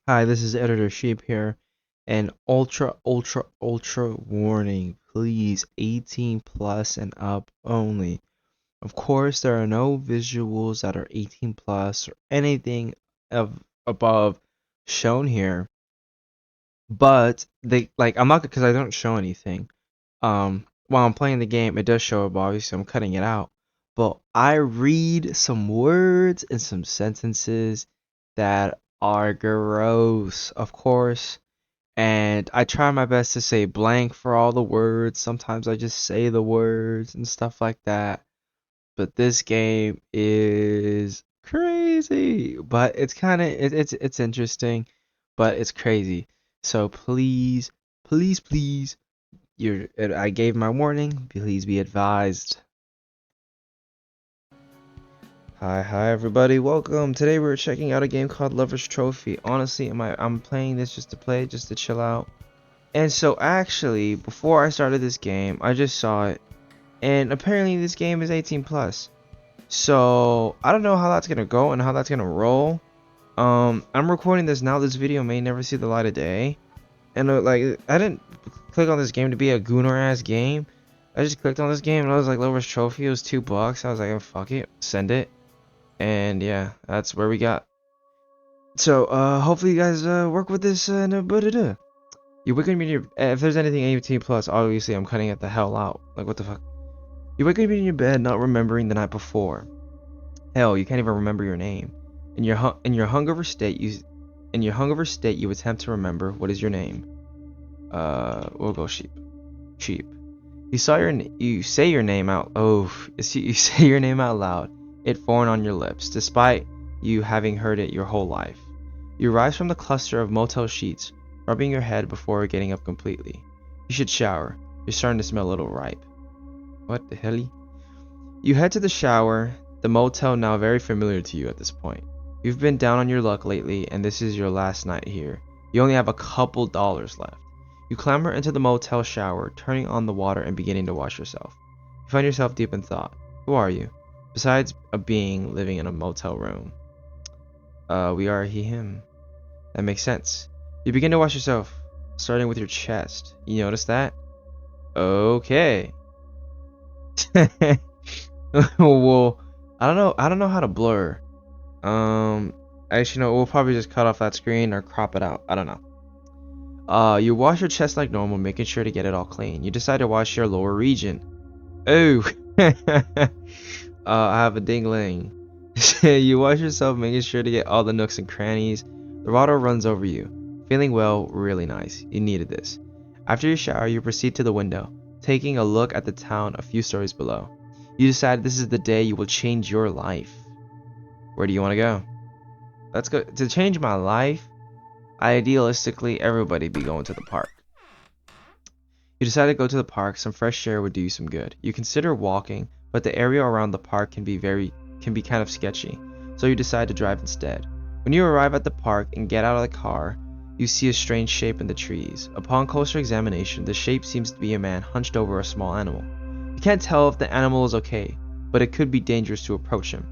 Hi, this is Editor Sheep here, and ultra warning. Please, 18 plus and up only. Of course, there are no visuals that are 18 plus or anything of above shown here, but I'm not because I don't show anything. While I'm playing the game, it does show up. Obviously, I'm cutting it out, but I read some words and some sentences that are gross, of course. And I try my best to say blank for all the words. Sometimes I just say the words and stuff like that. But this game is crazy. But it's kind of it's interesting, but it's crazy. So please, I gave my warning. Please be advised. Hi everybody, welcome. Today we're checking out a game called Lover's Trophy. Honestly, I'm playing this just to play, just to chill out. And so actually, before I started this game, I just saw it, and apparently this game is 18 plus. So I don't know how that's gonna go and how that's gonna roll. I'm recording this now. This video may never see the light of day, and like I didn't click on this game to be a gooner ass game. I just clicked on this game and I was like, Lover's Trophy. It was $2. I was like, oh, fuck it, send it, and yeah, that's where we got. So hopefully you guys work with this and You wake up in your if there's anything 18 plus, obviously I'm cutting it the hell out. Like what the fuck? You wake up in your bed not remembering the night before. Hell, you can't even remember your name. In your hungover state, you attempt to remember what is your name. We'll go sheep. Sheep. You say your name out. Oh, you say your name out loud. It foreign on your lips, despite you having heard it your whole life. You rise from the cluster of motel sheets, rubbing your head before getting up completely. You should shower. You're starting to smell a little ripe. What the hell? You head to the shower, the motel now very familiar to you at this point. You've been down on your luck lately, and this is your last night here. You only have a couple dollars left. You clamber into the motel shower, turning on the water and beginning to wash yourself. You find yourself deep in thought. Who are you? Besides a being living in a motel room. We are he, him. That makes sense. You begin to wash yourself, starting with your chest. You notice that? Okay. Well, I don't know how to blur. Actually, no, we'll probably just cut off that screen or crop it out. I don't know. You wash your chest like normal, making sure to get it all clean. You decide to wash your lower region. Oh, I have a dingling. You wash yourself, making sure to get all the nooks and crannies. The water runs over you. Feeling well, really nice. You needed this. After your shower, you proceed to the window, taking a look at the town a few stories below. You decide this is the day you will change your life. Where do you want to go? Let's go. To change my life, idealistically, everybody be going to the park. You decide to go to the park. Some fresh air would do you some good. You consider walking, but the area around the park can be kind of sketchy, so you decide to drive instead. When you arrive at the park and get out of the car, you see a strange shape in the trees. Upon closer examination, the shape seems to be a man hunched over a small animal. You can't tell if the animal is okay, but it could be dangerous to approach him.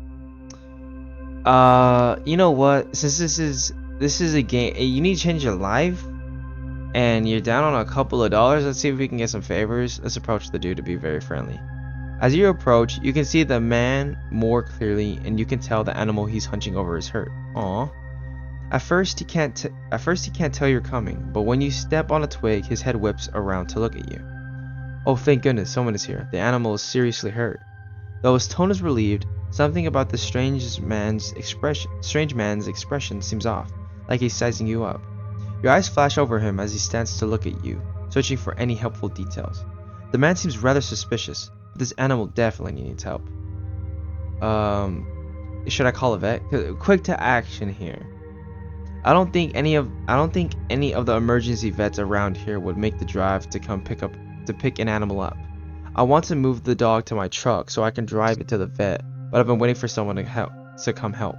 You know what? Since this is a game, you need to change your life, and you're down on a couple of dollars. Let's see if we can get some favors. Let's approach the dude to be very friendly. As you approach, you can see the man more clearly, and you can tell the animal he's hunching over is hurt. Aw. At first he can't tell you're coming, but when you step on a twig, his head whips around to look at you. Oh, thank goodness, someone is here. The animal is seriously hurt. Though his tone is relieved, something about the strange man's expression seems off, like he's sizing you up. Your eyes flash over him as he stands to look at you, searching for any helpful details. The man seems rather suspicious, but this animal definitely needs help. Should I call a vet? Quick to action here. I don't think any of the emergency vets around here would make the drive to come pick an animal up. I want to move the dog to my truck so I can drive it to the vet, but I've been waiting for someone to come help.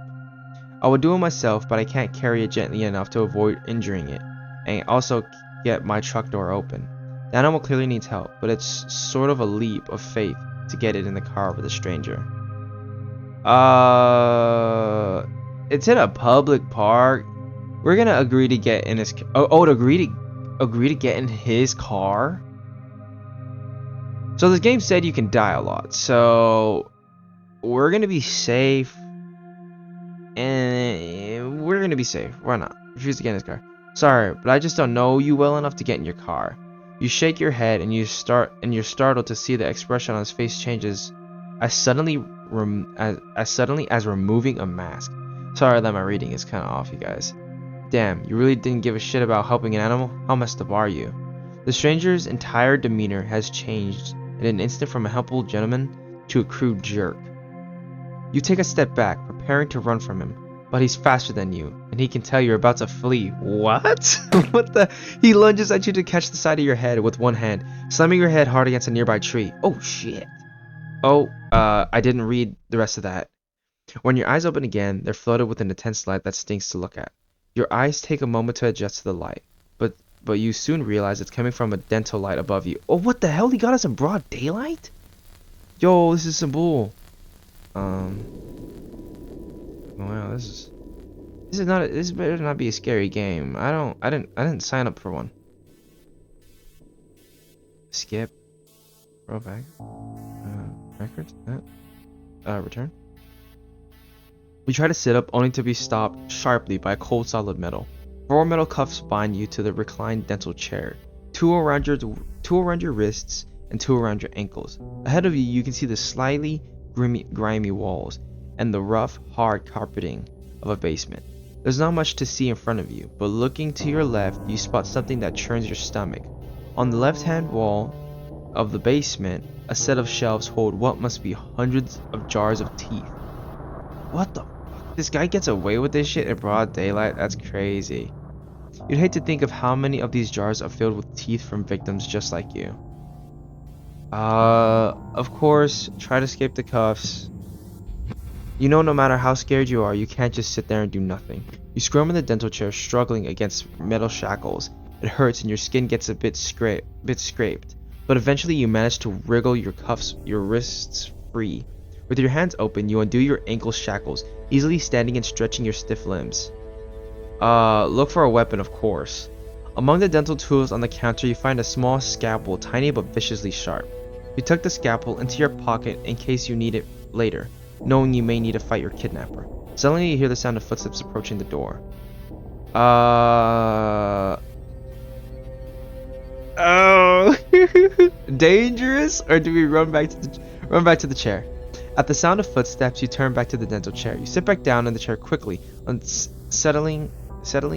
I would do it myself, but I can't carry it gently enough to avoid injuring it, and also get my truck door open. The animal clearly needs help, but it's sort of a leap of faith to get it in the car with a stranger. It's in a public park. We're gonna agree to get in his. To agree to get in his car. So this game said you can die a lot. So we're gonna be safe, and we're gonna be safe. Why not? Refuse to get in his car. Sorry, but I just don't know you well enough to get in your car. You shake your head and you're startled to see the expression on his face changes as suddenly as removing a mask. Sorry that my reading is kind of off, you guys. Damn, you really didn't give a shit about helping an animal? How messed up are you? The stranger's entire demeanor has changed in an instant from a helpful gentleman to a crude jerk. You take a step back, preparing to run from him, but he's faster than you, and he can tell you're about to flee. What? What the? He lunges at you to catch the side of your head with one hand, slamming your head hard against a nearby tree. Oh shit. Oh, I didn't read the rest of that. When your eyes open again, they're flooded with an intense light that stinks to look at. Your eyes take a moment to adjust to the light, but you soon realize it's coming from a dental light above you. Oh, what the hell? He got us in broad daylight? Yo, this is some bull. Wow, this better not be a scary game. I didn't sign up for one. Skip. Roll back. Records. Return. You try to sit up, only to be stopped sharply by cold solid metal. 4 metal cuffs bind you to the reclined dental chair. 2 around your wrists and 2 around your ankles. Ahead of you, you can see the slightly grimy walls and the rough, hard carpeting of a basement. There's not much to see in front of you, but looking to your left, you spot something that churns your stomach. On the left-hand wall of the basement, a set of shelves hold what must be hundreds of jars of teeth. What the fuck? This guy gets away with this shit in broad daylight? That's crazy. You'd hate to think of how many of these jars are filled with teeth from victims just like you. Of course, try to escape the cuffs. You know, no matter how scared you are, you can't just sit there and do nothing. You squirm in the dental chair, struggling against metal shackles. It hurts and your skin gets a bit scraped. But eventually you manage to wriggle your wrists free. With your hands open, you undo your ankle shackles, easily standing and stretching your stiff limbs. Look for a weapon, of course. Among the dental tools on the counter, you find a small scalpel, tiny but viciously sharp. You tuck the scalpel into your pocket in case you need it later, knowing you may need to fight your kidnapper. Suddenly you hear the sound of footsteps approaching the door. Oh, dangerous? Or do we run back to the chair? At the sound of footsteps, you turn back to the dental chair. You sit back down in the chair quickly, settling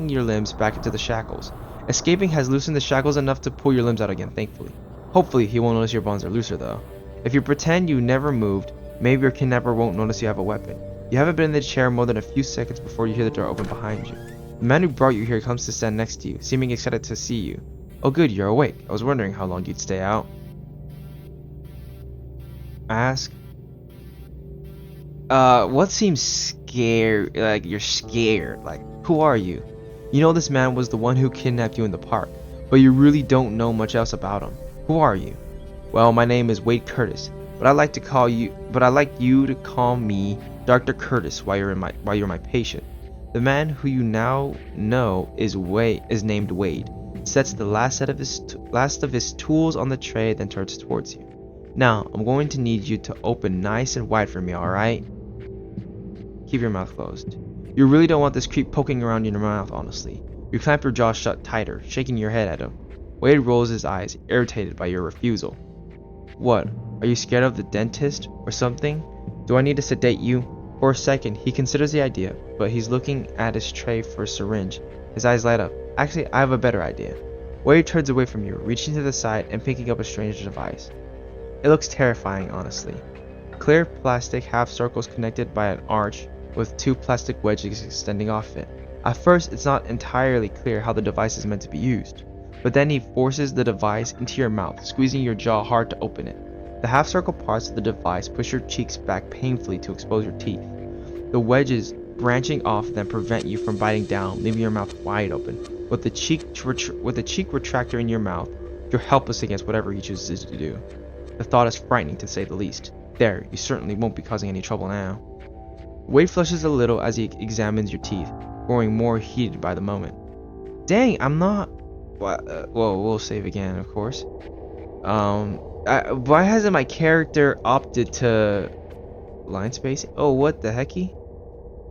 your limbs back into the shackles. Escaping has loosened the shackles enough to pull your limbs out again, thankfully. Hopefully, he won't notice your bones are looser, though. If you pretend you never moved, maybe your kidnapper won't notice you have a weapon. You haven't been in the chair more than a few seconds before you hear the door open behind you. The man who brought you here comes to stand next to you, seeming excited to see you. Oh good, you're awake. I was wondering how long you'd stay out. Ask. What seems scared? Like you're scared. Like, who are you? You know this man was the one who kidnapped you in the park, but you really don't know much else about him. Who are you? Well, my name is Wade Curtis, but I like you to call me Dr. Curtis while you're my patient. The man who you now know is named Wade. Sets the last of his tools on the tray, then turns towards you. Now, I'm going to need you to open nice and wide for me, alright? Keep your mouth closed. You really don't want this creep poking around in your mouth, honestly. You clamp your jaw shut tighter, shaking your head at him. Wade rolls his eyes, irritated by your refusal. What? Are you scared of the dentist or something? Do I need to sedate you? For a second, he considers the idea, but he's looking at his tray for a syringe. His eyes light up. Actually, I have a better idea. Wade turns away from you, reaching to the side and picking up a strange device. It looks terrifying, honestly. Clear plastic half circles connected by an arch with 2 plastic wedges extending off it. At first, it's not entirely clear how the device is meant to be used, but then he forces the device into your mouth, squeezing your jaw hard to open it. The half circle parts of the device push your cheeks back painfully to expose your teeth. The wedges branching off then prevent you from biting down, leaving your mouth wide open. With the cheek retractor in your mouth, you're helpless against whatever he chooses to do. The thought is frightening, to say the least. There, you certainly won't be causing any trouble now. Wade flushes a little as he examines your teeth. growing more heated by the moment. Dang, I'm not. Well, we'll save again, of course. Why hasn't my character opted to line spacing? Oh, what the hecky?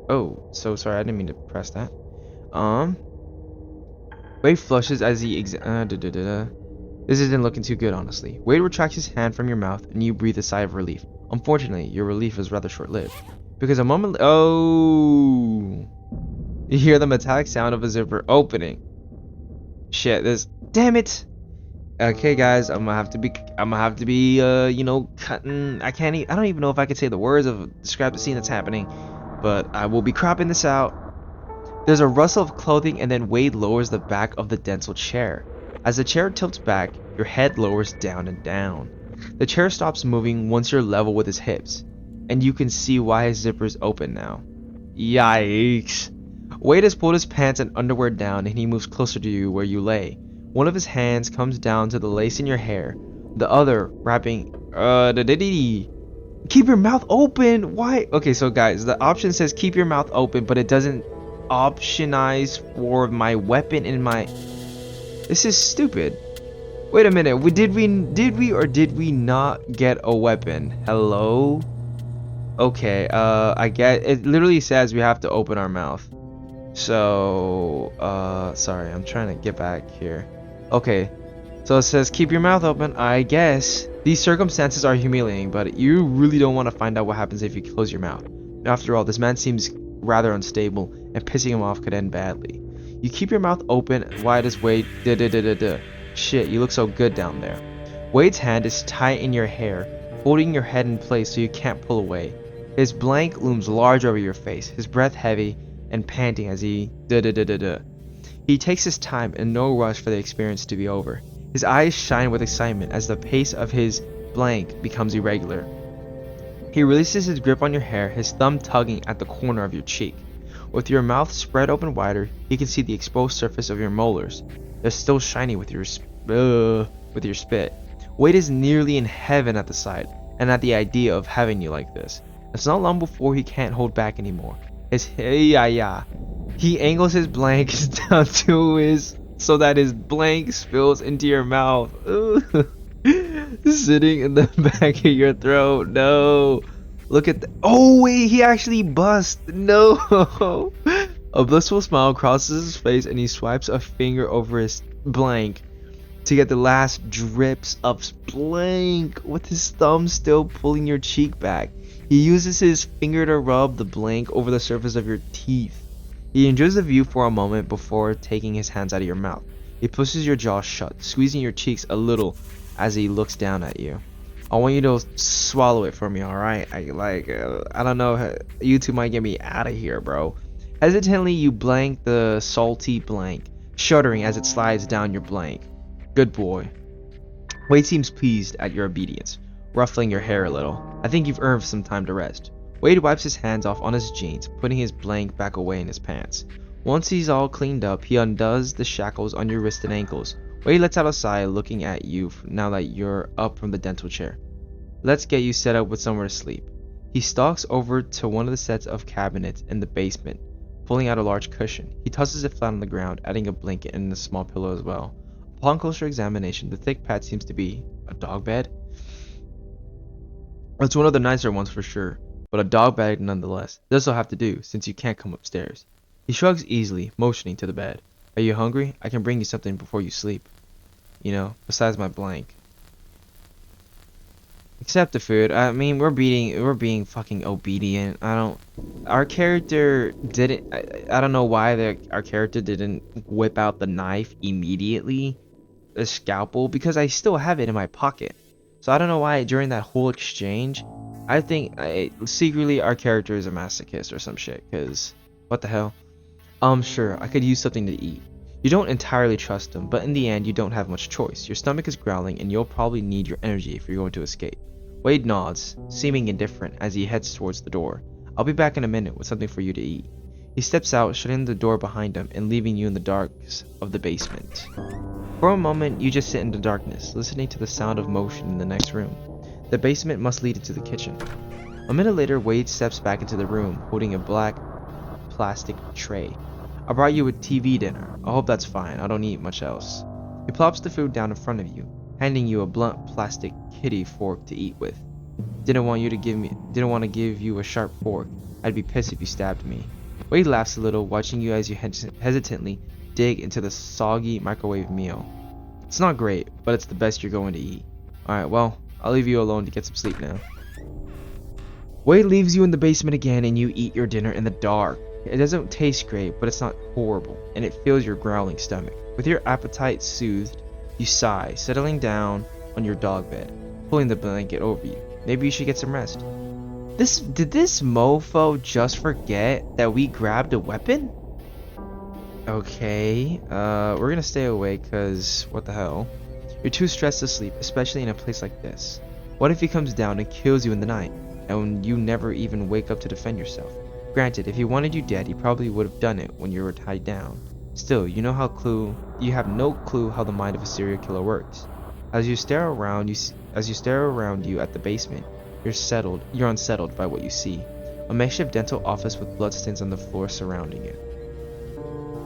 Oh, so sorry, I didn't mean to press that. Um, Wade flushes as he This isn't looking too good, honestly. Wade retracts his hand from your mouth, and you breathe a sigh of relief. Unfortunately, your relief is rather short-lived, because a moment. Oh, you hear the metallic sound of a zipper opening. Shit, this. Damn it. Okay, guys, I'm gonna have to be, cutting. I don't even know if I could say the words of describe the scene that's happening, but I will be cropping this out. There's a rustle of clothing, and then Wade lowers the back of the dental chair. As the chair tilts back, your head lowers down and down. The chair stops moving once you're level with his hips, and you can see why his zipper's open now. Yikes. Wade has pulled his pants and underwear down, and he moves closer to you where you lay. One of his hands comes down to the lace in your hair, the other wrapping. Keep your mouth open. Why? Okay, so guys, the option says keep your mouth open, but it doesn't optionize for my weapon in my. This is stupid. Wait a minute. Did we not get a weapon? Hello? Okay, I get it literally says we have to open our mouth. So, sorry, I'm trying to get back here. Okay, so it says keep your mouth open, I guess. These circumstances are humiliating, but you really don't want to find out what happens if you close your mouth. After all, this man seems rather unstable, and pissing him off could end badly. You keep your mouth open wide as Wade. Shit, you look so good down there. Wade's hand is tight in your hair, holding your head in place so you can't pull away. His blank looms large over your face, his breath heavy and panting as he He takes his time in no rush for the experience to be over. His eyes shine with excitement as the pace of his blank becomes irregular. He releases his grip on your hair, his thumb tugging at the corner of your cheek. With your mouth spread open wider, he can see the exposed surface of your molars. They're still shiny with your spit. Wade is nearly in heaven at the sight and at the idea of having you like this. It's not long before he can't hold back anymore. He angles his blank down to his so that his blank spills into your mouth. Sitting in the back of your throat. No. Look at that. Oh wait, he actually busts. No. A blissful smile crosses his face and he swipes a finger over his blank to get the last drips of blank with his thumb still pulling your cheek back. He uses his finger to rub the blank over the surface of your teeth. He enjoys the view for a moment before taking his hands out of your mouth. He pushes your jaw shut, squeezing your cheeks a little as he looks down at you. I want you to swallow it for me, alright? I don't know, you two might get me out of here, bro. Hesitantly, you blank the salty blank, shuddering as it slides down your blank. Good boy. Wade seems pleased at your obedience, ruffling your hair a little. I think you've earned some time to rest. Wade wipes his hands off on his jeans, putting his blank back away in his pants. Once he's all cleaned up, he undoes the shackles on your wrists and ankles. Wade lets out a sigh, looking at you now that you're up from the dental chair. Let's get you set up with somewhere to sleep. He stalks over to one of the sets of cabinets in the basement, pulling out a large cushion. He tosses it flat on the ground, adding a blanket and a small pillow as well. Upon closer examination, the thick pad seems to be a dog bed. It's one of the nicer ones for sure, but a dog bed nonetheless. This'll have to do, since you can't come upstairs. He shrugs easily, motioning to the bed. Are you hungry? I can bring you something before you sleep. You know, besides my blank. Except the food. I mean, we're being fucking obedient. Our character didn't. I don't know why our character didn't whip out the knife immediately, the scalpel, because I still have it in my pocket. So I don't know why during that whole exchange, I think secretly our character is a masochist or some shit. Cause what the hell? Sure, I could use something to eat. You don't entirely trust him, but in the end, you don't have much choice. Your stomach is growling, and you'll probably need your energy if you're going to escape. Wade nods, seeming indifferent as he heads towards the door. I'll be back in a minute with something for you to eat. He steps out, shutting the door behind him and leaving you in the darkness of the basement. For a moment, you just sit in the darkness, listening to the sound of motion in the next room. The basement must lead into the kitchen. A minute later, Wade steps back into the room, holding a black plastic tray. I brought you a TV dinner. I hope that's fine. I don't eat much else. He plops the food down in front of you, handing you a blunt plastic kitty fork to eat with. Didn't want to give you a sharp fork. I'd be pissed if you stabbed me. Wade laughs a little, watching you as you hesitantly dig into the soggy microwave meal. It's not great, but it's the best you're going to eat. Alright, well, I'll leave you alone to get some sleep now. Wade leaves you in the basement again and you eat your dinner in the dark. It doesn't taste great, but it's not horrible, and it fills your growling stomach. With your appetite soothed, you sigh, settling down on your dog bed, pulling the blanket over you. Maybe you should get some rest. Did this mofo just forget that we grabbed a weapon? Okay, we're gonna stay awake, cause what the hell? You're too stressed to sleep, especially in a place like this. What if he comes down and kills you in the night, and you never even wake up to defend yourself? Granted, if he wanted you dead, he probably would have done it when you were tied down. Still, you have no clue how the mind of a serial killer works. As you stare around you at the basement, you're unsettled by what you see. A makeshift dental office with bloodstains on the floor surrounding it.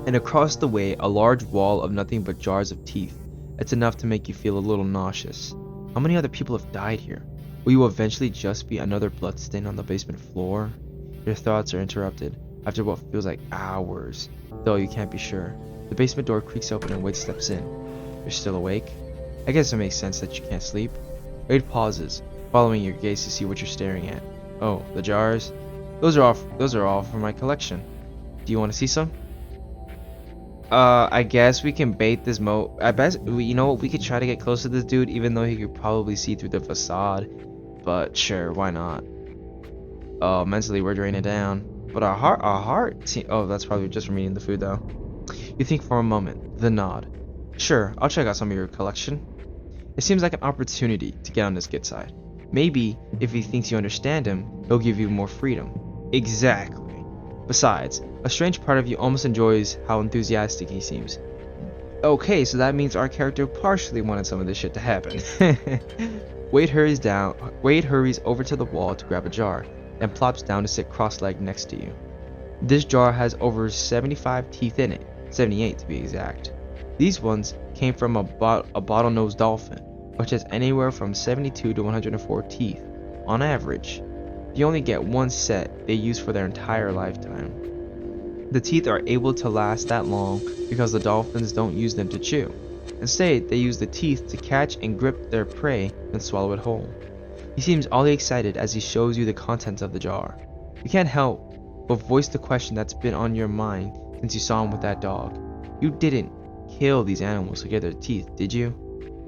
And across the way, a large wall of nothing but jars of teeth. It's enough to make you feel a little nauseous. How many other people have died here? Will you eventually just be another bloodstain on the basement floor? Your thoughts are interrupted after what feels like hours, though you can't be sure. The basement door creaks open and Wade steps in. You're still awake? I guess it makes sense that you can't sleep. Wade pauses, following your gaze to see what you're staring at. Oh, the jars? Those are all from my collection. Do you want to see some? I guess we can bait this you know what, we could try to get close to this dude even though he could probably see through the facade. But sure, why not? Mentally we're draining down. But our heart oh, that's probably just from eating the food though. You think for a moment, then nod. Sure, I'll check out some of your collection. It seems like an opportunity to get on his good side. Maybe, if he thinks you understand him, he'll give you more freedom. Exactly. Besides, a strange part of you almost enjoys how enthusiastic he seems. Okay, so that means our character partially wanted some of this shit to happen. Wade hurries over to the wall to grab a jar, and plops down to sit cross-legged next to you. This jar has over 75 teeth in it, 78 to be exact. These ones came from a bottlenose dolphin, which has anywhere from 72 to 104 teeth, on average. You only get one set they use for their entire lifetime. The teeth are able to last that long because the dolphins don't use them to chew. Instead, they use the teeth to catch and grip their prey and swallow it whole. He seems oddly excited as he shows you the contents of the jar. You can't help but voice the question that's been on your mind since you saw him with that dog. You didn't kill these animals to get their teeth, did you?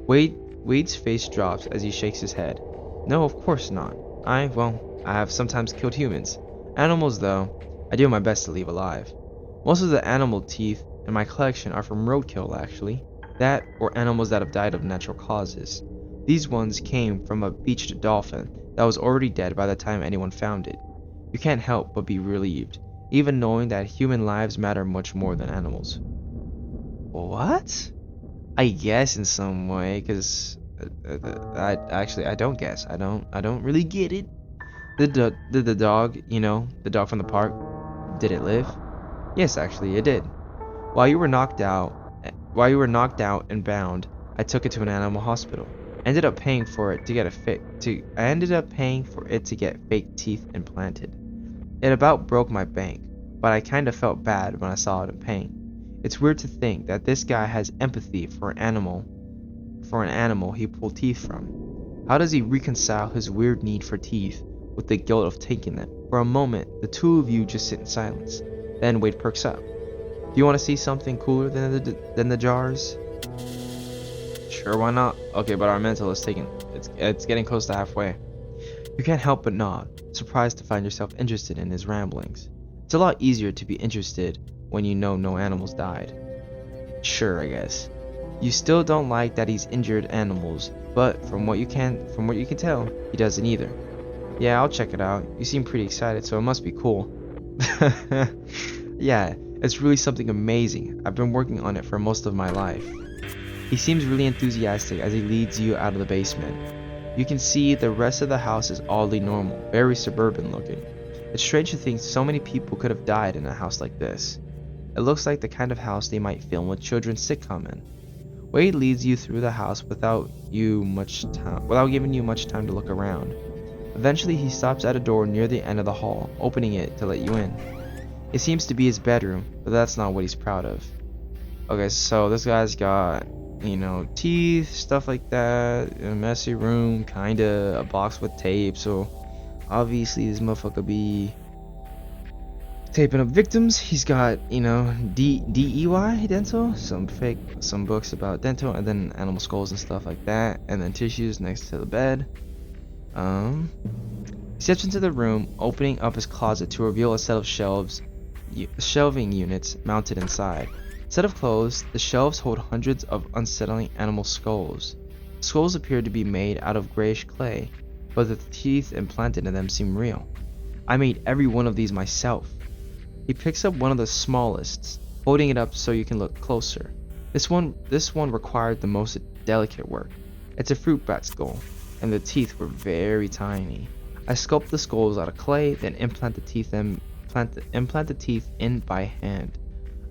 Wade's face drops as he shakes his head. No, of course not. I have sometimes killed humans. Animals, though, I do my best to leave alive. Most of the animal teeth in my collection are from roadkill, actually. That, or animals that have died of natural causes. These ones came from a beached dolphin that was already dead by the time anyone found it. You can't help but be relieved, even knowing that human lives matter much more than animals. What? I guess in some way, because I don't guess. I don't really get it. Did the dog, the dog from the park, did it live? Yes, actually, it did. While you were knocked out and bound, I took it to an animal hospital. I ended up paying for it to get fake teeth implanted. It about broke my bank, but I kinda felt bad when I saw it in pain. It's weird to think that this guy has empathy for an animal he pulled teeth from. How does he reconcile his weird need for teeth with the guilt of taking them? For a moment, the two of you just sit in silence. Then Wade perks up. Do you want to see something cooler than the jars? Sure, why not? Okay, but our mental is it's getting close to halfway. You can't help but nod, surprised to find yourself interested in his ramblings. It's a lot easier to be interested when you know no animals died. Sure, I guess. You still don't like that he's injured animals, but from what you can tell, he doesn't either. Yeah, I'll check it out. You seem pretty excited, so it must be cool. Yeah, it's really something amazing. I've been working on it for most of my life. He seems really enthusiastic as he leads you out of the basement. You can see the rest of the house is oddly normal, very suburban looking. It's strange to think so many people could have died in a house like this. It looks like the kind of house they might film a children's sitcom in. Wade leads you through the house without giving you much time to look around. Eventually, he stops at a door near the end of the hall, opening it to let you in. It seems to be his bedroom, but that's not what he's proud of. Okay, so this guy's got, teeth, stuff like that, a messy room, kinda, a box with tape, so obviously this motherfucker be taping up victims. He's got, DEY, dental, some books about dental, and then animal skulls and stuff like that, and then tissues next to the bed. He steps into the room, opening up his closet to reveal a set of shelving units mounted inside. Instead of clothes, the shelves hold hundreds of unsettling animal skulls. Skulls appear to be made out of grayish clay, but the teeth implanted in them seem real. I made every one of these myself. He picks up one of the smallest, holding it up so you can look closer. This one required the most delicate work. It's a fruit bat skull, and the teeth were very tiny. I sculpt the skulls out of clay, then implant the teeth in by hand.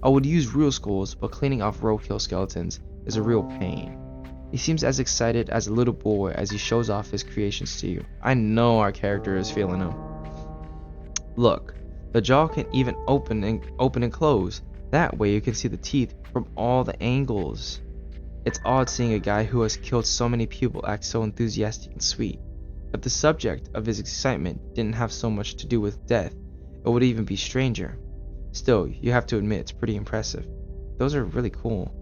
I would use real skulls, but cleaning off roadkill skeletons is a real pain. He seems as excited as a little boy as he shows off his creations to you. I know our character is feeling him. Look, the jaw can even open and close. That way you can see the teeth from all the angles. It's odd seeing a guy who has killed so many people act so enthusiastic and sweet. If the subject of his excitement didn't have so much to do with death, it would even be stranger. Still, you have to admit it's pretty impressive. Those are really cool.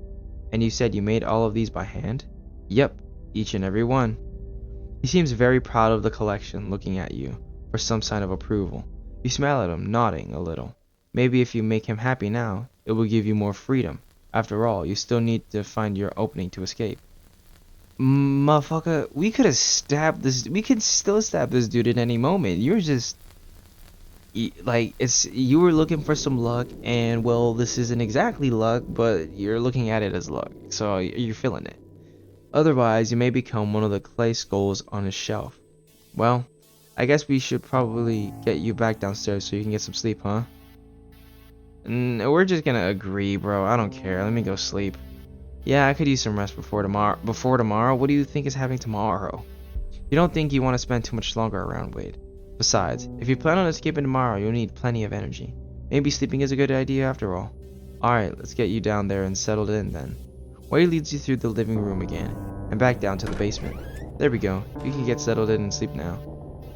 And you said you made all of these by hand? Yep, each and every one. He seems very proud of the collection, looking at you for some sign of approval. You smile at him, nodding a little. Maybe if you make him happy now, it will give you more freedom. After all, you still need to find your opening to escape. Motherfucker, we could still stab this dude at any moment. You're just you were looking for some luck, and well, this isn't exactly luck, but you're looking at it as luck, so you're feeling it. Otherwise, you may become one of the clay skulls on his shelf. Well, I guess we should probably get you back downstairs so you can get some sleep, huh? We're just gonna agree, bro. I don't care. Let me go sleep. Yeah, I could use some rest before tomorrow. What do you think is happening tomorrow? You don't think you want to spend too much longer around Wade. Besides, if you plan on escaping tomorrow, you'll need plenty of energy. Maybe sleeping is a good idea after all. Alright, let's get you down there and settled in then. Wade leads you through the living room again, and back down to the basement. There we go. You can get settled in and sleep now.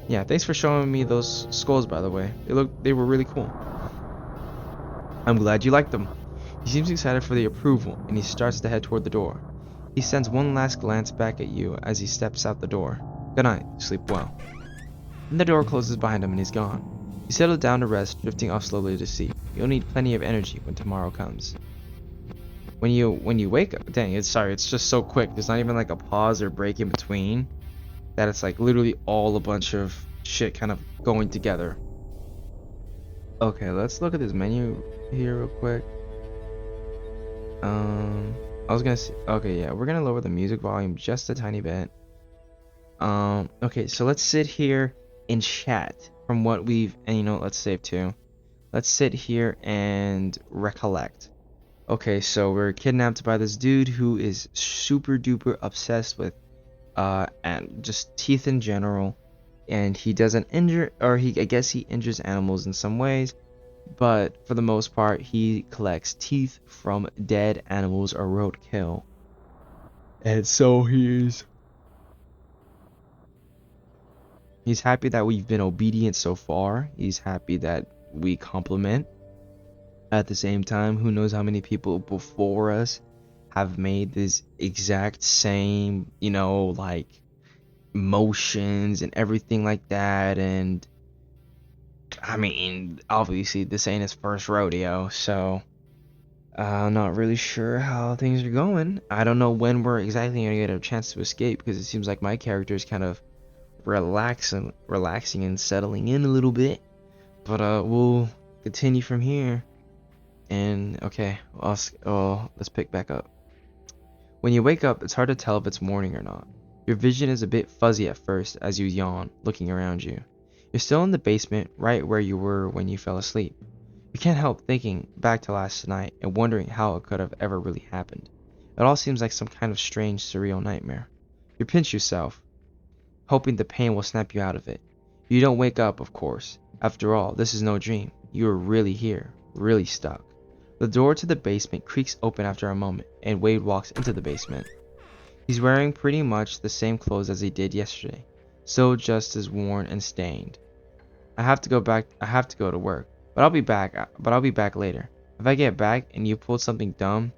Yeah, thanks for showing me those skulls, by the way. They were really cool. I'm glad you liked them. He seems excited for the approval, and he starts to head toward the door. He sends one last glance back at you as he steps out the door. Good night. Sleep well. Then the door closes behind him and he's gone. You settle down to rest, drifting off slowly to sleep. You'll need plenty of energy when tomorrow comes. When you wake up, dang, it's just so quick. There's not even like a pause or break in between. That it's like literally all a bunch of shit kind of going together. Okay, let's look at this menu here real quick. I was gonna say, okay, yeah, we're gonna lower the music volume just a tiny bit. Okay, so let's sit here and chat from what let's save to. Let's sit here and recollect. Okay, so we're kidnapped by this dude who is super duper obsessed with and just teeth in general, and he doesn't I guess he injures animals in some ways, but for the most part he collects teeth from dead animals or roadkill. And so he's happy that we've been obedient so far. He's happy that we compliment. At the same time, who knows how many people before us have made this exact same, like motions and everything like that. And I mean, obviously this ain't his first rodeo, so I'm not really sure how things are going. I don't know when we're exactly gonna get a chance to escape, because it seems like my character is kind of relaxing and settling in a little bit. But we'll continue from here. And okay, let's pick back up. When you wake up, it's hard to tell if it's morning or not. Your vision is a bit fuzzy at first as you yawn, looking around you. You're still in the basement, right where you were when you fell asleep. You can't help thinking back to last night and wondering how it could have ever really happened. It all seems like some kind of strange, surreal nightmare. You pinch yourself, hoping the pain will snap you out of it. You don't wake up, of course. After all, this is no dream. You are really here, really stuck. The door to the basement creaks open after a moment, and Wade walks into the basement. He's wearing pretty much the same clothes as he did yesterday, still just as worn and stained. I have to go to work, but I'll be back later. If I get back and you pulled something dumb,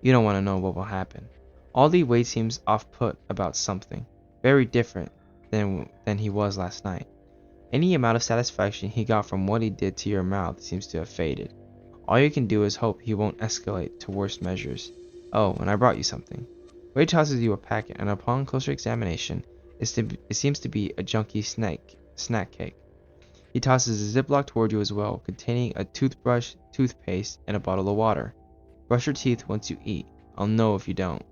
you don't want to know what will happen. Aldi Wade seems off-put about something, very different than he was last night. Any amount of satisfaction he got from what he did to your mouth seems to have faded. All you can do is hope he won't escalate to worse measures. Oh, and I brought you something. Wade tosses you a packet, and upon closer examination, it seems to be a junky snack cake. He tosses a Ziploc toward you as well, containing a toothbrush, toothpaste, and a bottle of water. Brush your teeth once you eat. I'll know if you don't.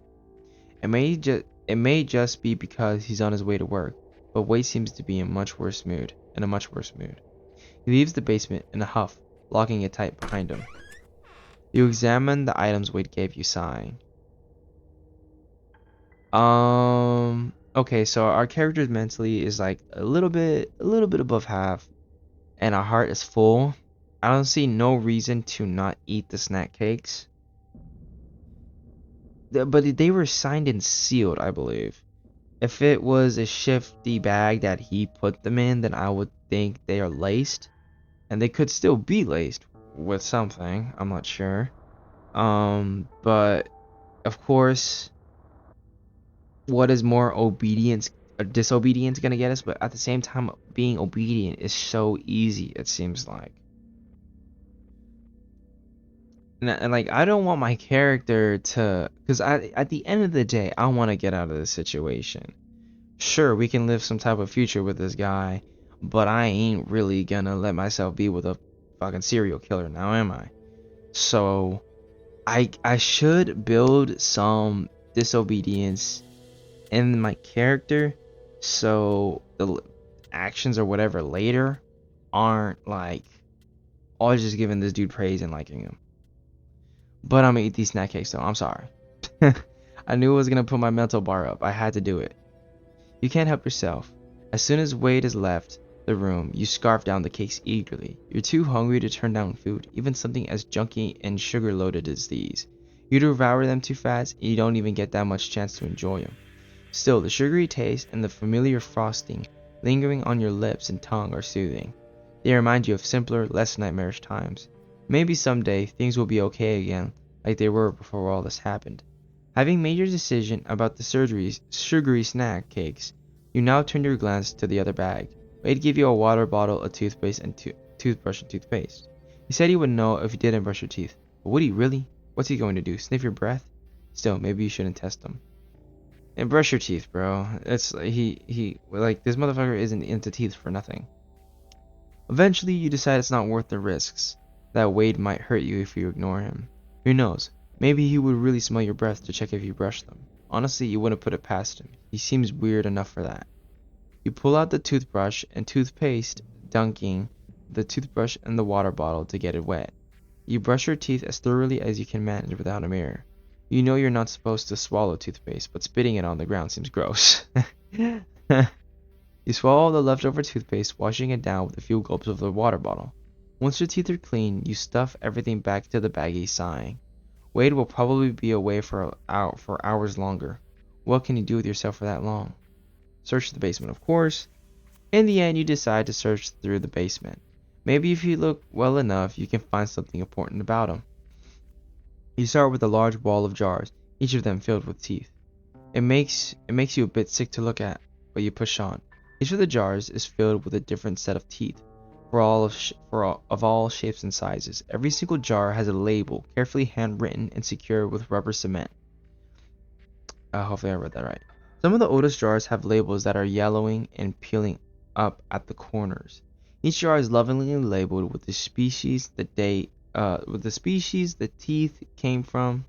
It may just be because he's on his way to work, but Wade seems to be in a much worse mood. He leaves the basement in a huff, locking it tight behind him. You examine the items Wade gave you, sighing. Okay, so our character mentally is like a little bit above half, and our heart is full. I don't see no reason to not eat the snack cakes. But they were signed and sealed, I believe. If it was a shifty bag that he put them in, then I would think they are laced. And they could still be laced with something. I'm not sure. But of course, what is more obedience or disobedience gonna get us? But at the same time, being obedient is so easy, it seems like. And like, I don't want my character to, because at the end of the day, I want to get out of this situation. Sure, we can live some type of future with this guy, but I ain't really gonna let myself be with a fucking serial killer now, am I? So I should build some disobedience in my character, so the actions or whatever later aren't like always just giving this dude praise and liking him. But I'm gonna eat these snack cakes though, I'm sorry. I knew it was gonna put my mental bar up. I had to do it. You can't help yourself. As soon as Wade has left the room, you scarf down the cakes eagerly. You're too hungry to turn down food, even something as junky and sugar-loaded as these. You devour them too fast, and you don't even get that much chance to enjoy them. Still, the sugary taste and the familiar frosting lingering on your lips and tongue are soothing. They remind you of simpler, less nightmarish times. Maybe someday things will be okay again, like they were before all this happened. Having made your decision about the sugary snack cakes, you now turn your glance to the other bag. Wade gave you a water bottle, a toothpaste, and toothbrush and toothpaste. He said he would know if you didn't brush your teeth. But would he really? What's he going to do? Sniff your breath? Still, maybe you shouldn't test him. And brush your teeth, bro. It's he like this motherfucker isn't into teeth for nothing. Eventually, you decide it's not worth the risks. That Wade might hurt you if you ignore him. Who knows? Maybe he would really smell your breath to check if you brush them. Honestly, you wouldn't put it past him. He seems weird enough for that. You pull out the toothbrush and toothpaste, dunking the toothbrush in the water bottle to get it wet. You brush your teeth as thoroughly as you can manage without a mirror. You know you're not supposed to swallow toothpaste, but spitting it on the ground seems gross. You swallow the leftover toothpaste, washing it down with a few gulps of the water bottle. Once your teeth are clean, you stuff everything back to the baggie, sighing. Wade will probably be away for hours longer. What can you do with yourself for that long? Search the basement, of course. In the end, you decide to search through the basement. Maybe if you look well enough, you can find something important about him. You start with a large wall of jars, each of them filled with teeth. It makes you a bit sick to look at, but you push on. Each of the jars is filled with a different set of teeth, of all shapes and sizes. Every single jar has a label, carefully handwritten and secured with rubber cement. Hopefully I read that right. Some of the oldest jars have labels that are yellowing and peeling up at the corners. Each jar is lovingly labeled with the species, the date, the teeth came from,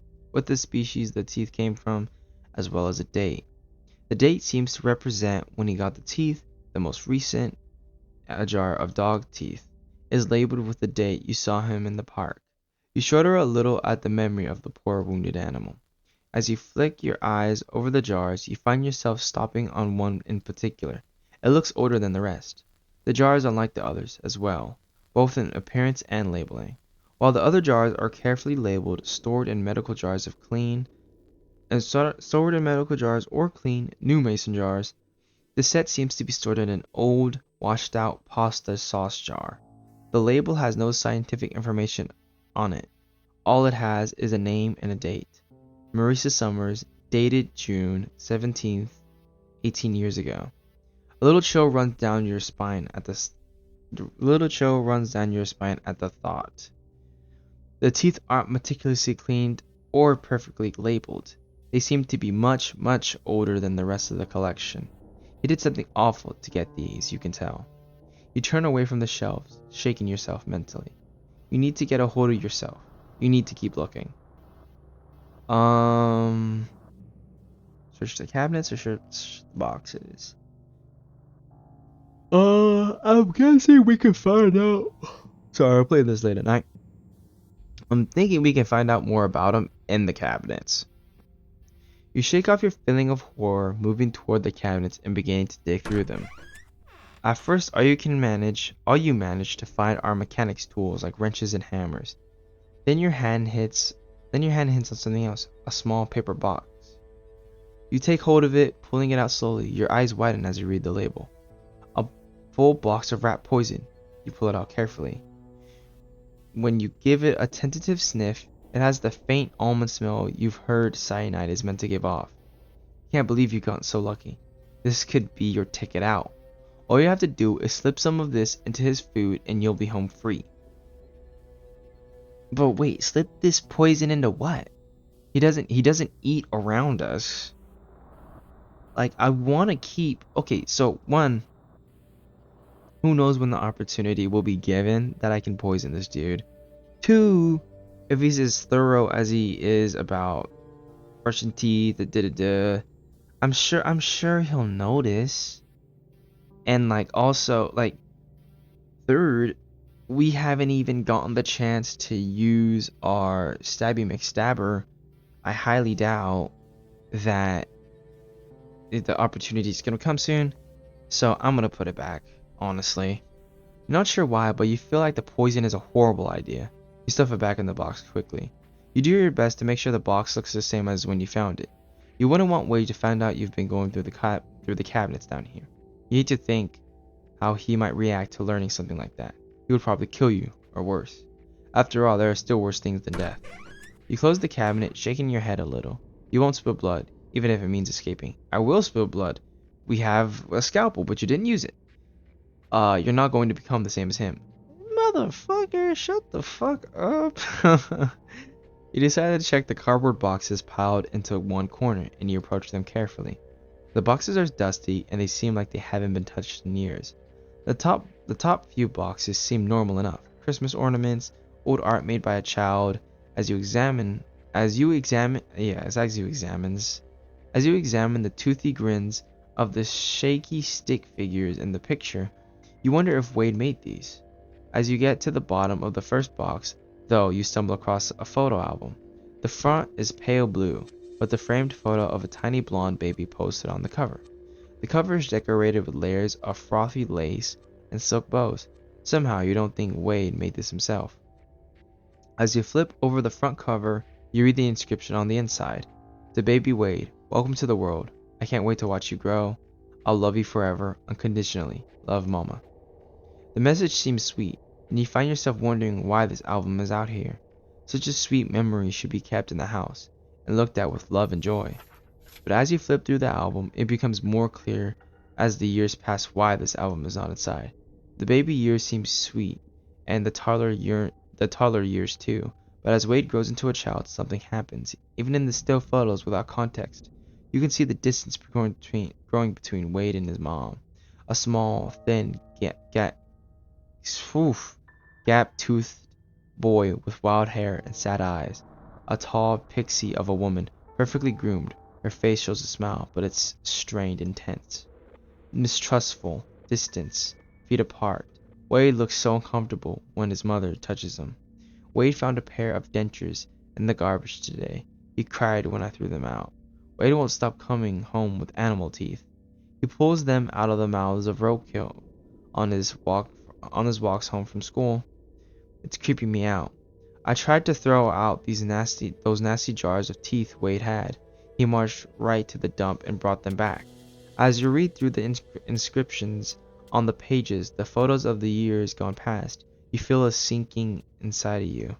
as well as a date. The date seems to represent when he got the teeth. The most recent, a jar of dog teeth. is labeled with the date you saw him in the park. You shudder a little at the memory of the poor wounded animal. As you flick your eyes over the jars, you find yourself stopping on one in particular. It looks older than the rest. The jar is unlike the others as well, both in appearance and labeling. While the other jars are carefully labeled, stored in medical jars or clean, new mason jars, the set seems to be stored in an old, washed-out pasta sauce jar. The label has no scientific information on it. All it has is a name and a date. Marisa Summers, dated June 17th, 18 years ago. A little chill runs down your spine at the thought. The teeth aren't meticulously cleaned or perfectly labeled. They seem to be much, much older than the rest of the collection. He did something awful to get these, you can tell. You turn away from the shelves, shaking yourself mentally. You need to get a hold of yourself. You need to keep looking. Search the cabinets or search the boxes? I'm guessing we can find out. Sorry, I'll play this late at night. I'm thinking we can find out more about them in the cabinets. You shake off your feeling of horror, moving toward the cabinets and beginning to dig through them. At first, all you manage to find are mechanics tools like wrenches and hammers. Then your hand hits on something else, a small paper box. You take hold of it, pulling it out slowly. Your eyes widen as you read the label. A full box of rat poison. You pull it out carefully. When you give it a tentative sniff, it has the faint almond smell you've heard cyanide is meant to give off. Can't believe you got so lucky. This could be your ticket out. All you have to do is slip some of this into his food and you'll be home free. But wait, slip this poison into what? He doesn't eat around us. Like, I want to keep... Okay, so one, who knows when the opportunity will be given that I can poison this dude. Two, if he's as thorough as he is about brushing teeth, I'm sure he'll notice. And like also like third, we haven't even gotten the chance to use our Stabby McStabber. I highly doubt that the opportunity is gonna come soon, so I'm gonna put it back, honestly. You're not sure why, but you feel like the poison is a horrible idea. You stuff it back in the box quickly. You do your best to make sure the box looks the same as when you found it. You wouldn't want Wade to find out you've been going through the cabinets down here. You need to think how he might react to learning something like that. He would probably kill you, or worse. After all, there are still worse things than death. You close the cabinet, shaking your head a little. You won't spill blood, even if it means escaping. I will spill blood. We have a scalpel, but you didn't use it. You're not going to become the same as him. Motherfucker, shut the fuck up. You decided to check the cardboard boxes piled into one corner, and you approach them carefully. The boxes are dusty, and they seem like they haven't been touched in years. The top few boxes seem normal enough. Christmas ornaments, old art made by a child. As you examine the toothy grins of the shaky stick figures in the picture, you wonder if Wade made these. As you get to the bottom of the first box, though, you stumble across a photo album. The front is pale blue, with the framed photo of a tiny blonde baby posted on the cover. The cover is decorated with layers of frothy lace and silk bows. Somehow you don't think Wade made this himself. As you flip over the front cover, you read the inscription on the inside. To baby Wade, welcome to the world. I can't wait to watch you grow. I'll love you forever, unconditionally. Love, Mama. The message seems sweet, and you find yourself wondering why this album is out here. Such a sweet memory should be kept in the house, and looked at with love and joy. But as you flip through the album, it becomes more clear as the years pass why this album is not inside. The baby years seem sweet, and the toddler years too, but as Wade grows into a child, something happens. Even in the still photos without context, you can see the distance growing between Wade and his mom. A small, thin, gap-toothed boy with wild hair and sad eyes. A tall pixie of a woman, perfectly groomed. Her face shows a smile, but it's strained and tense. Mistrustful, distance, feet apart. Wade looks so uncomfortable when his mother touches him. Wade found a pair of dentures in the garbage today. He cried when I threw them out. Wade won't stop coming home with animal teeth. He pulls them out of the mouths of roadkill on his walks home from school. It's creeping me out. I tried to throw out those nasty jars of teeth Wade had. He marched right to the dump and brought them back. As you read through the inscriptions on the pages, the photos of the years gone past, you feel a sinking inside of you.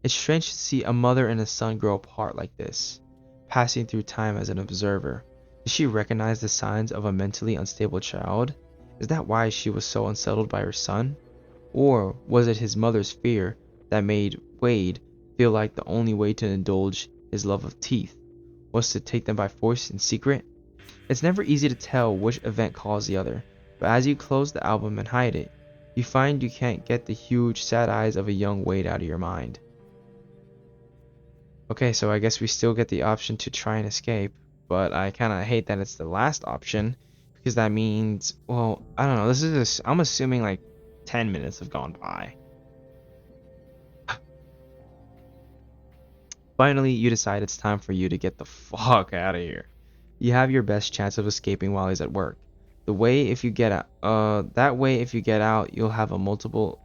It's strange to see a mother and a son grow apart like this, passing through time as an observer. Did she recognize the signs of a mentally unstable child? Is that why she was so unsettled by her son? Or was it his mother's fear that made Wade feel like the only way to indulge his love of teeth was to take them by force in secret? It's never easy to tell which event caused the other, but as you close the album and hide it, you find you can't get the huge, sad eyes of a young Wade out of your mind. Okay, so I guess we still get the option to try and escape, but I kind of hate that it's the last option, because that means, well, I don't know, I'm assuming like 10 minutes have gone by. Finally, you decide it's time for you to get the fuck out of here. You have your best chance of escaping while he's at work. That way if you get out, you'll have a multiple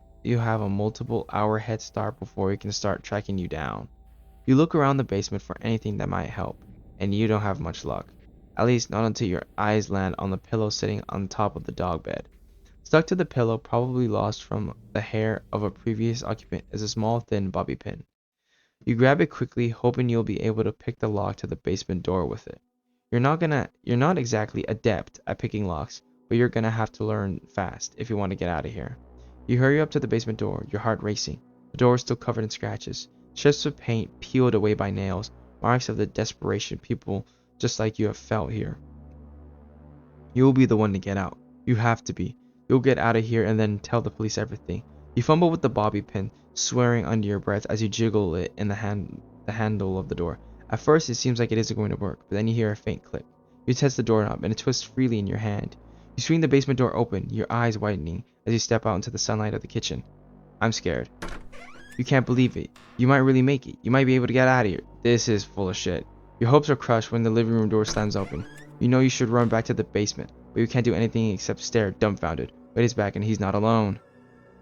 hour head start before he can start tracking you down. You look around the basement for anything that might help, and you don't have much luck. At least not until your eyes land on the pillow sitting on top of the dog bed. Stuck to the pillow, probably lost from the hair of a previous occupant, is a small thin bobby pin. You grab it quickly, hoping you'll be able to pick the lock to the basement door with it. You're not exactly adept at picking locks, but you're gonna have to learn fast if you want to get out of here. You hurry up to the basement door, your heart racing. The door is still covered in scratches, strips of paint peeled away by nails, marks of the desperation people just like you have felt here. You will be the one to get out. You have to be. You'll get out of here and then tell the police everything. You fumble with the bobby pin, swearing under your breath as you jiggle it in the handle of the door. At first, it seems like it isn't going to work, but then you hear a faint click. You test the doorknob, and it twists freely in your hand. You swing the basement door open, your eyes widening as you step out into the sunlight of the kitchen. I'm scared. You can't believe it. You might really make it. You might be able to get out of here. This is full of shit. Your hopes are crushed when the living room door slams open. You know you should run back to the basement, but you can't do anything except stare dumbfounded. Wade is back, and he's not alone.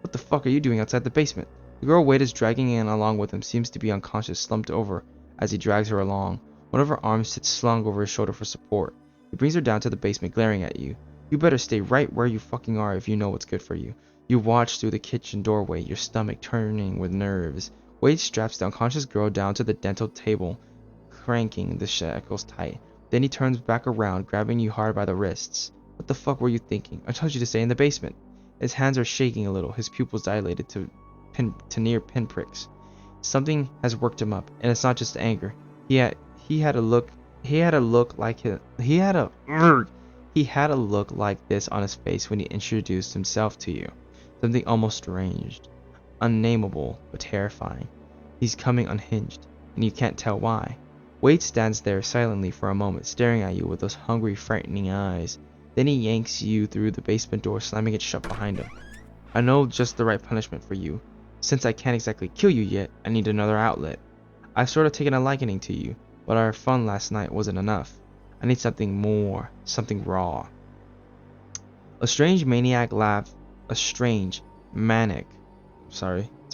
What the fuck are you doing outside the basement? The girl Wade is dragging in along with him seems to be unconscious, slumped over as he drags her along. One of her arms sits slung over his shoulder for support. He brings her down to the basement, glaring at you. You better stay right where you fucking are if you know what's good for you. You watch through the kitchen doorway, your stomach turning with nerves. Wade straps the unconscious girl down to the dental table, cranking the shackles tight. Then he turns back around, grabbing you hard by the wrists. What the fuck were you thinking? I told you to stay in the basement. His hands are shaking a little, his pupils dilated to near pinpricks. Something has worked him up, and it's not just anger. He had a look like this on his face when he introduced himself to you. Something almost strange, unnameable but terrifying. He's coming unhinged, and you can't tell why. Wade stands there silently for a moment, staring at you with those hungry, frightening eyes. Then he yanks you through the basement door, slamming it shut behind him. I know just the right punishment for you. Since I can't exactly kill you yet, I need another outlet. I've sort of taken a liking to you, but our fun last night wasn't enough. I need something more, something raw. A strange maniac, it's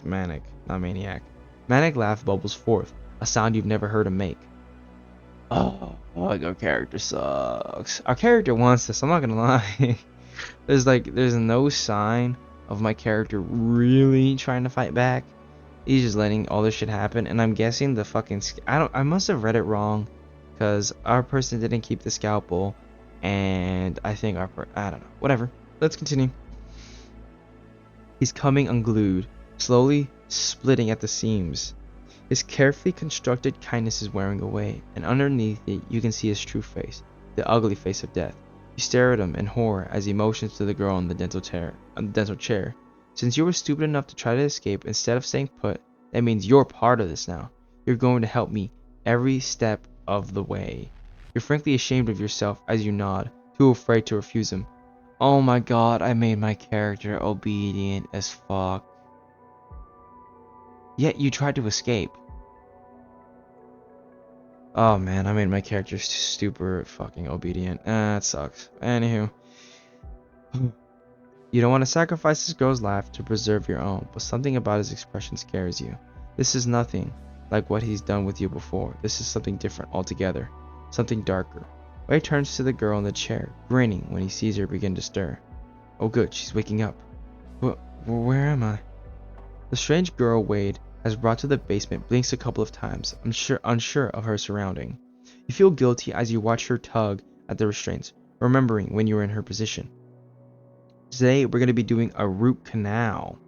manic, not maniac. Manic laugh bubbles forth, a sound you've never heard him make. Oh, our character sucks. Our character wants this, I'm not gonna lie. There's no sign of my character really trying to fight back. He's just letting all this shit happen, and I'm guessing the fucking I must have read it wrong, because our person didn't keep the scalpel, and I think I don't know, whatever. Let's continue. He's coming unglued, slowly splitting at the seams. His carefully constructed kindness is wearing away, and underneath it you can see his true face, the ugly face of death. You stare at him in horror as he motions to the girl on the dental chair. Since you were stupid enough to try to escape instead of staying put, that means you're part of this now. You're going to help me every step of the way. You're frankly ashamed of yourself as you nod, too afraid to refuse him. Oh my god, I made my character obedient as fuck. Yet you tried to escape. Oh man, I made my character super fucking obedient. That sucks. Anywho. You don't want to sacrifice this girl's life to preserve your own, but something about his expression scares you. This is nothing like what he's done with you before. This is something different altogether. Something darker. Wei turns to the girl in the chair, grinning when he sees her begin to stir. Oh good, she's waking up. Where am I? The strange girl Wade has brought to the basement blinks a couple of times, unsure of her surrounding. You feel guilty as you watch her tug at the restraints, remembering when you were in her position. Today, we're going to be doing a root canal.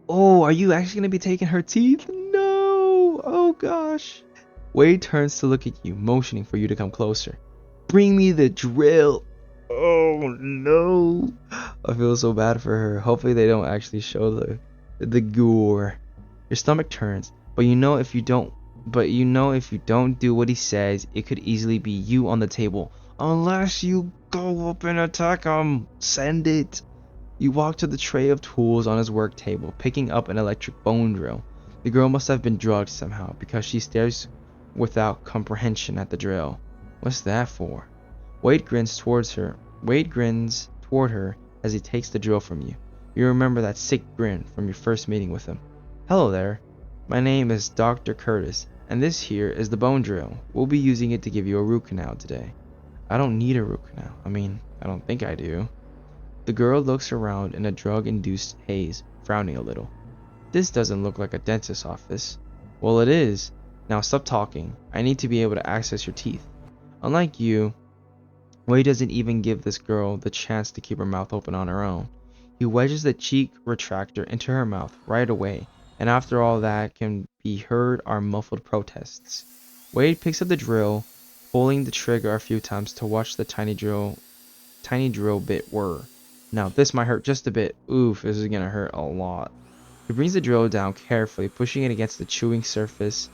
Oh, are you actually going to be taking her teeth? No! Oh gosh. Wade turns to look at you, motioning for you to come closer. Bring me the drill. Oh no. I feel so bad for her. Hopefully they don't actually show the gore. Your stomach turns, but you know if you don't do what he says, it could easily be you on the table. Unless you go up and attack him. Send it. You walk to the tray of tools on his work table, picking up an electric bone drill. The girl must have been drugged somehow, because she stares without comprehension at the drill. What's that for? Wade grins toward her as he takes the drill from you. You remember that sick grin from your first meeting with him. Hello there. My name is Dr. Curtis, and this here is the bone drill. We'll be using it to give you a root canal today. I don't need a root canal. I don't think I do. The girl looks around in a drug-induced haze, frowning a little. This doesn't look like a dentist's office. Well, it is. Now stop talking. I need to be able to access your teeth. Unlike you, Wei doesn't even give this girl the chance to keep her mouth open on her own. He wedges the cheek retractor into her mouth right away, and after all that can be heard are muffled protests. Wade picks up the drill, pulling the trigger a few times to watch the tiny drill bit whir. Now this might hurt just a bit. Oof, this is gonna hurt a lot. He brings the drill down carefully, pushing it against the chewing surface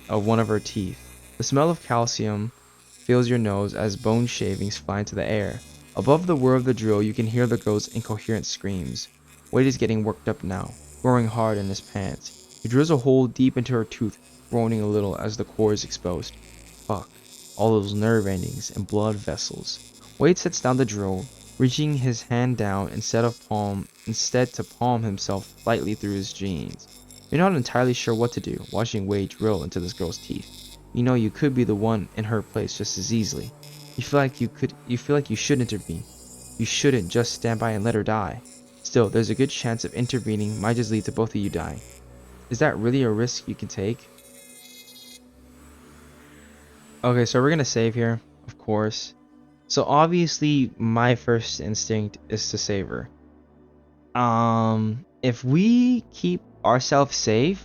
of one of her teeth. The smell of calcium fills your nose as bone shavings fly into the air. Above the whir of the drill, you can hear the girl's incoherent screams. Wade is getting worked up now, growing hard in his pants. He drills a hole deep into her tooth, groaning a little as the core is exposed. Fuck, all those nerve endings and blood vessels. Wade sets down the drill, reaching his hand down instead to palm himself lightly through his jeans. You're not entirely sure what to do, watching Wade drill into this girl's teeth. You know you could be the one in her place just as easily. You feel like you should intervene. You shouldn't just stand by and let her die. Still, there's a good chance of intervening might just lead to both of you dying. Is that really a risk you can take? Okay, so we're gonna save here, of course. So obviously my first instinct is to save her. If we keep ourselves safe,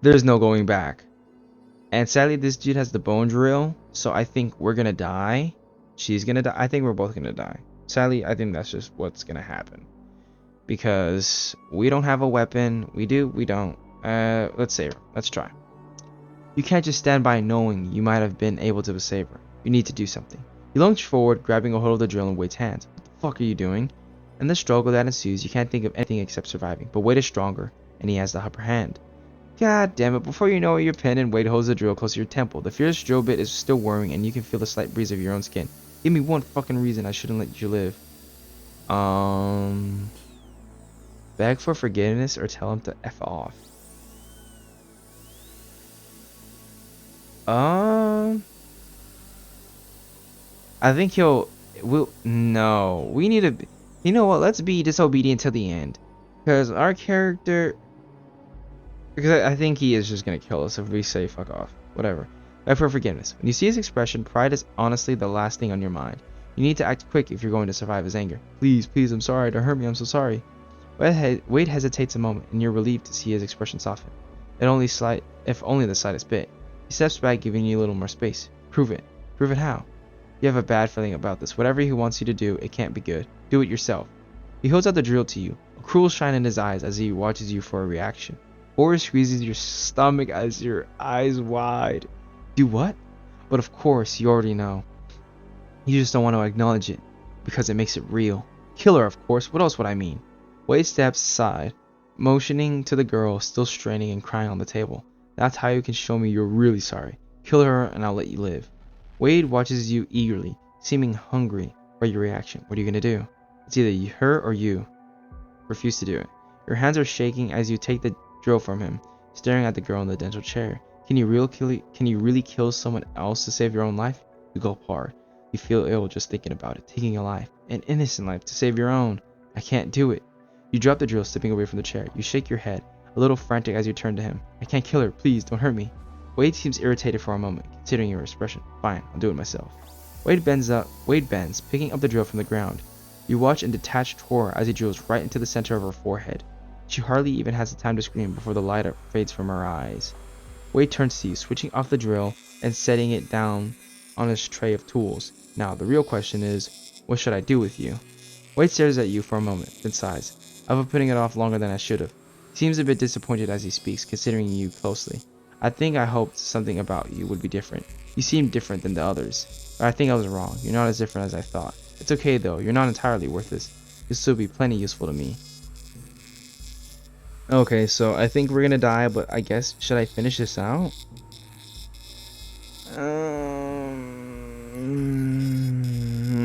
there's no going back. And sadly this dude has the bone drill, so I think we're gonna die. She's gonna die. I think we're both gonna die. Sadly, I think that's just what's gonna happen. Because we don't have a weapon. We do, we don't. Let's save her. Let's try. You can't just stand by knowing you might have been able to save her. You need to do something. He lunged forward, grabbing a hold of the drill in Wade's hands. What the fuck are you doing? In the struggle that ensues, you can't think of anything except surviving. But Wade is stronger, and he has the upper hand. God damn it, before you know it, you're pinned and Wade holds the drill close to your temple. The fierce drill bit is still whirring, and you can feel the slight breeze of your own skin. Give me one fucking reason I shouldn't let you live. Beg for forgiveness or tell him to F off. I think no, we need to, you know what, let's be disobedient till the end. Because our character, because I think he is just going to kill us if we say fuck off. Whatever. Beg for forgiveness. When you see his expression, pride is honestly the last thing on your mind. You need to act quick if you're going to survive his anger. Please, please, I'm sorry. Don't hurt me. I'm so sorry. Wade hesitates a moment, and you're relieved to see his expression soften. If only the slightest bit. He steps back, giving you a little more space. Prove it. Prove it how? You have a bad feeling about this. Whatever he wants you to do, it can't be good. Do it yourself. He holds out the drill to you, a cruel shine in his eyes as he watches you for a reaction. Horror squeezes your stomach as your eyes wide. Do what? But of course, you already know. You just don't want to acknowledge it. Because it makes it real. Kill her, of course. What else would I mean? Wade steps aside, motioning to the girl still straining and crying on the table. That's how you can show me you're really sorry. Kill her and I'll let you live. Wade watches you eagerly, seeming hungry for your reaction. What are you going to do? It's either her or you. Refuse to do it. Your hands are shaking as you take the drill from him, staring at the girl in the dental chair. Can you really kill someone else to save your own life? You gulp hard. You feel ill just thinking about it. Taking a life, an innocent life, to save your own. I can't do it. You drop the drill, stepping away from the chair. You shake your head, a little frantic as you turn to him. I can't kill her. Please, don't hurt me. Wade seems irritated for a moment, considering your expression. Fine, I'll do it myself. Wade bends, picking up the drill from the ground. You watch in detached horror as he drills right into the center of her forehead. She hardly even has the time to scream before the light fades from her eyes. Wade turns to you, switching off the drill and setting it down on his tray of tools. Now, the real question is, what should I do with you? Wade stares at you for a moment, then sighs. I've been putting it off longer than I should have. He seems a bit disappointed as he speaks, considering you closely. I think I hoped something about you would be different. You seem different than the others. But I think I was wrong. You're not as different as I thought. It's okay though, you're not entirely worthless. You'll still be plenty useful to me. Okay, so I think we're gonna die, but I guess, should I finish this out?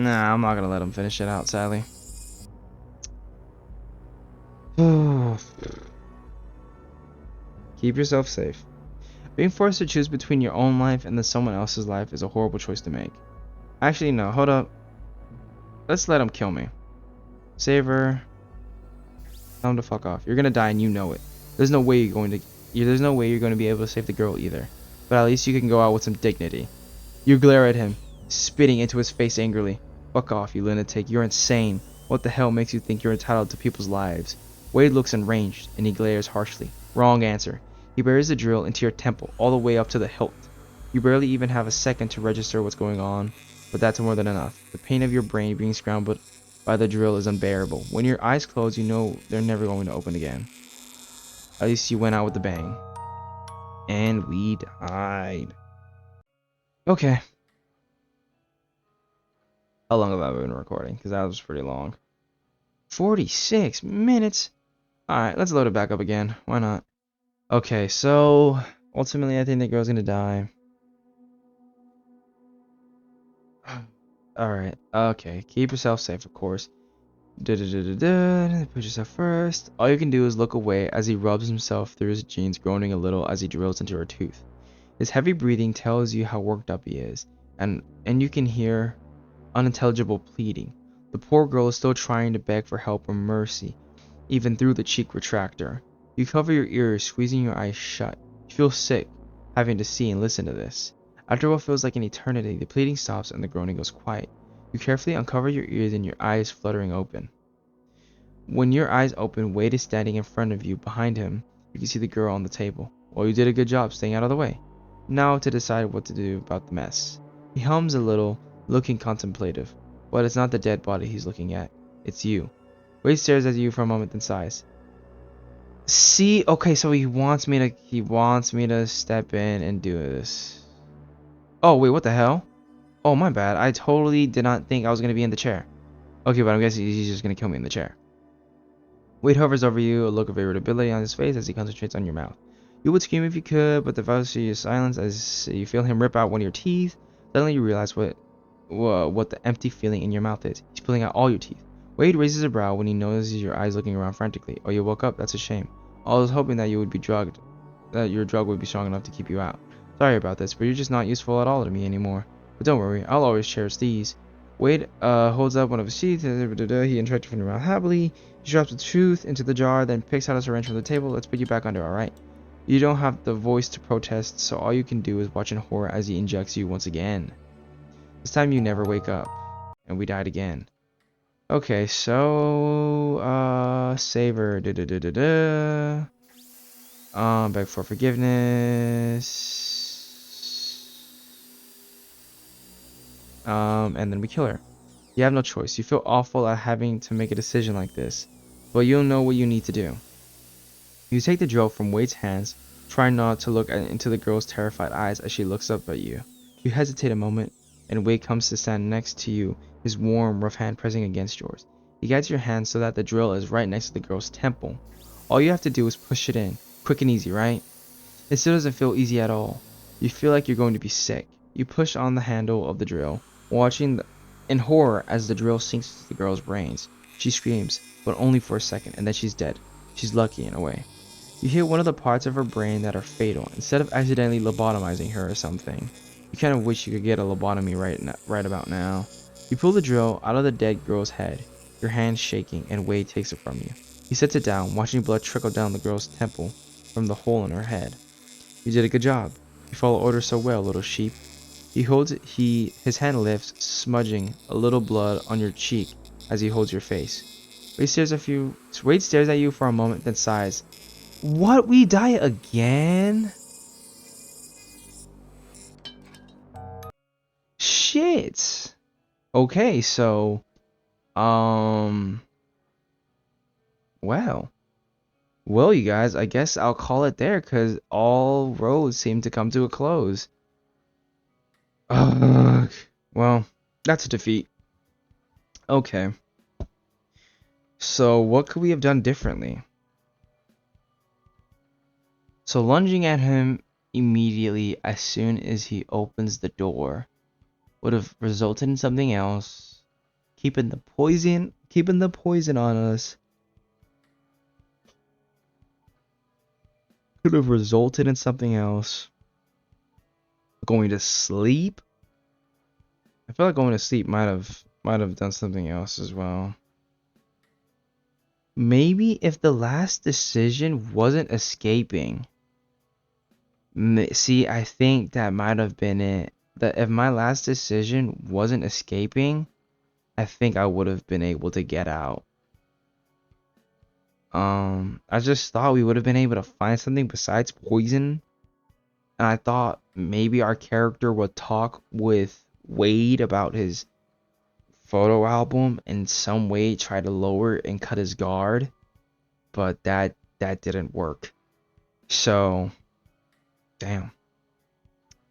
Nah, I'm not gonna let him finish it out, sadly. Keep yourself safe. Being forced to choose between your own life and then someone else's life is a horrible choice to make. Actually, no, hold up. Let's let him kill me. Save her. Tell him to fuck off. You're gonna die and you know it. There's no way you're going to be able to save the girl either. But at least you can go out with some dignity. You glare at him, spitting into his face angrily. Fuck off, you lunatic. You're insane. What the hell makes you think you're entitled to people's lives? Wade looks enraged, and he glares harshly. Wrong answer. He buries the drill into your temple, all the way up to the hilt. You barely even have a second to register what's going on, but that's more than enough. The pain of your brain being scrambled by the drill is unbearable. When your eyes close, you know they're never going to open again. At least you went out with a bang. And we died. Okay. How long have I been recording? Because that was pretty long. 46 minutes? Alright, let's load it back up again. Why not? Okay, so ultimately I think the girl's gonna die. Alright, okay. Keep yourself safe, of course. Put yourself first. All you can do is look away as he rubs himself through his jeans, groaning a little as he drills into her tooth. His heavy breathing tells you how worked up he is, and you can hear unintelligible pleading. The poor girl is still trying to beg for help or mercy, even through the cheek retractor. You cover your ears, squeezing your eyes shut. You feel sick, having to see and listen to this. After what feels like an eternity, the pleading stops and the groaning goes quiet. You carefully uncover your ears and your eyes fluttering open. When your eyes open, Wade is standing in front of you. Behind him, you can see the girl on the table. Well, you did a good job staying out of the way. Now to decide what to do about the mess. He hums a little, looking contemplative. But it's not the dead body he's looking at. It's you. Wade stares at you for a moment, then sighs. See, okay, so he wants me to step in and do this. Oh wait, what the hell? Oh, my bad. I totally did not think I was gonna be in the chair. Okay, but I'm guessing he's just gonna kill me in the chair. Wade hovers over you, a look of irritability on his face as he concentrates on your mouth. You would scream if you could, but the velocity is silence as you feel him rip out one of your teeth. Suddenly you realize what the empty feeling in your mouth is. He's pulling out all your teeth. Wade raises a brow when he notices your eyes looking around frantically. Oh, you woke up? That's a shame. I was hoping that your drug would be strong enough to keep you out. Sorry about this, but you're just not useful at all to me anymore. But don't worry, I'll always cherish these. Wade holds up one of his teeth. He interacts from your mouth happily. He drops the tooth into the jar, then picks out a syringe from the table. Let's put you back under, alright? You don't have the voice to protest, so all you can do is watch in horror as he injects you once again. This time you never wake up. And we died again. Okay, so savor. Beg for forgiveness. And then we kill her. You have no choice. You feel awful at having to make a decision like this, but you'll know what you need to do. You take the drill from Wade's hands, try not to look into the girl's terrified eyes as she looks up at you. You hesitate a moment, and Wade comes to stand next to you, his warm, rough hand pressing against yours. He guides your hand so that the drill is right next to the girl's temple. All you have to do is push it in. Quick and easy, right? It still doesn't feel easy at all. You feel like you're going to be sick. You push on the handle of the drill, watching in horror as the drill sinks into the girl's brains. She screams, but only for a second, and then she's dead. She's lucky in a way. You hit one of the parts of her brain that are fatal, instead of accidentally lobotomizing her or something. You kind of wish you could get a lobotomy right about now. You pull the drill out of the dead girl's head, your hand shaking, and Wade takes it from you. He sets it down, watching blood trickle down the girl's temple from the hole in her head. You did a good job. You follow orders so well, little sheep. His hand lifts, smudging a little blood on your cheek as he holds your face. Wade stares at you for a moment, then sighs. What? We die again? Shit. Okay, so well. Well, you guys, I guess I'll call it there because all roads seem to come to a close. Ugh. Well, that's a defeat. Okay. So what could we have done differently? So lunging at him immediately as soon as he opens the door would have resulted in something else. Keeping the poison on us could have resulted in something else. Going to sleep? I feel like going to sleep might have done something else as well. Maybe if the last decision wasn't escaping. See, I think that might have been it. That if my last decision wasn't escaping, I think I would have been able to get out. I just thought we would have been able to find something besides poison. And I thought maybe our character would talk with Wade about his photo album in some way, try to lower and cut his guard. But that didn't work. So, damn.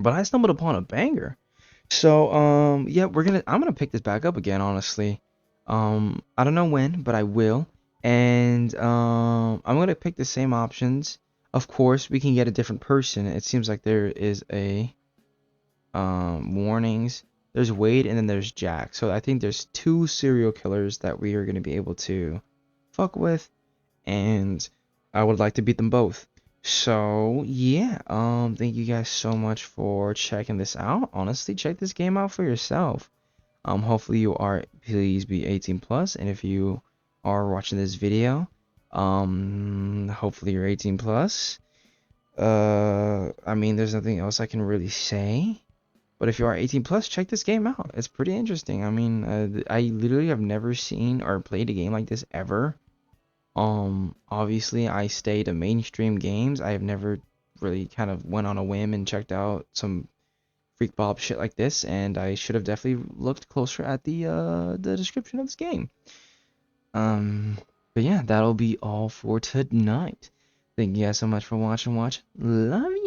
But I stumbled upon a banger. So, yeah, I'm gonna pick this back up again, honestly. I don't know when, but I will. And I'm gonna pick the same options. Of course, we can get a different person. It seems like there is a warnings. There's Wade and then there's Jack. So I think there's 2 serial killers that we are gonna be able to fuck with, and I would like to beat them both. So yeah, thank you guys so much for checking this out. Honestly, check this game out for yourself. Hopefully you are, please be 18 plus, and if you are watching this video, hopefully you're 18 plus. I mean, there's nothing else I can really say. But if you are 18 plus, check this game out. It's pretty interesting. I mean, I literally have never seen or played a game like this ever. Obviously I stay to mainstream games. I have never really kind of went on a whim and checked out some freak bob shit like this, and I should have definitely looked closer at the description of this game. But yeah, that'll be all for tonight. Thank you guys so much for watching. Love you.